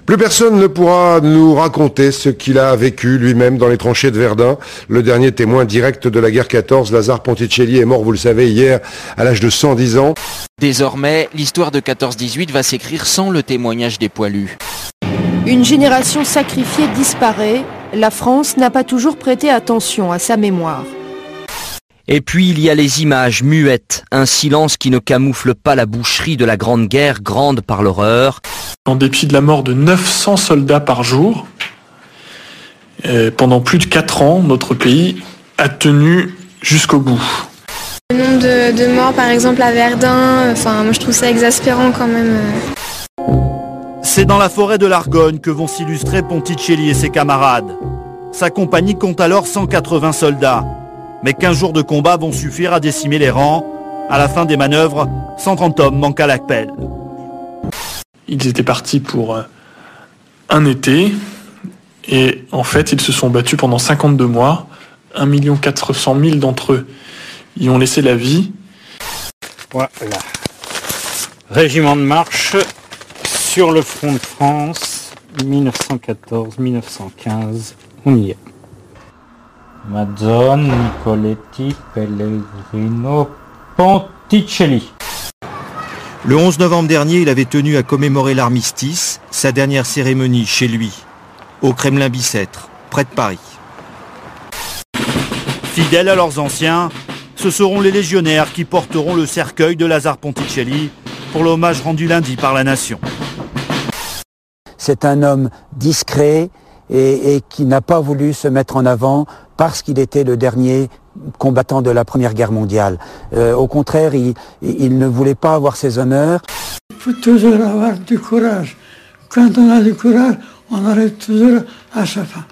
Plus personne ne pourra nous raconter ce qu'il a vécu lui-même dans les tranchées de Verdun. Le dernier témoin direct de la guerre 14, Lazare Ponticelli, est mort, vous le savez, hier à l'âge de 110 ans. Désormais, l'histoire de 14-18 va s'écrire sans le témoignage des poilus. Une génération sacrifiée disparaît. La France n'a pas toujours prêté attention à sa mémoire. Et puis il y a les images muettes, un silence qui ne camoufle pas la boucherie de la Grande Guerre, grande par l'horreur. En dépit de la mort de 900 soldats par jour, pendant plus de 4 ans, notre pays a tenu jusqu'au bout. Le nombre de morts, par exemple, à Verdun, moi je trouve ça exaspérant quand même. C'est dans la forêt de l'Argonne que vont s'illustrer Ponticelli et ses camarades. Sa compagnie compte alors 180 soldats. Mais 15 jours de combat vont suffire à décimer les rangs. À la fin des manœuvres, 130 hommes manquent à l'appel. Ils étaient partis pour un été. Et en fait, ils se sont battus pendant 52 mois. 1 400 000 d'entre eux y ont laissé la vie. Voilà. Régiment de marche sur le front de France, 1914-1915. On y est. Mazzone, Nicoletti, Pellegrino, Ponticelli. Le 11 novembre dernier, il avait tenu à commémorer l'armistice, sa dernière cérémonie chez lui, au Kremlin-Bicêtre, près de Paris. Fidèles à leurs anciens, ce seront les légionnaires qui porteront le cercueil de Lazare Ponticelli pour l'hommage rendu lundi par la nation. C'est un homme discret et qui n'a pas voulu se mettre en avant parce qu'il était le dernier combattant de la Première Guerre mondiale. Au contraire, il ne voulait pas avoir ses honneurs. Il faut toujours avoir du courage. Quand on a du courage, on arrive toujours à sa fin.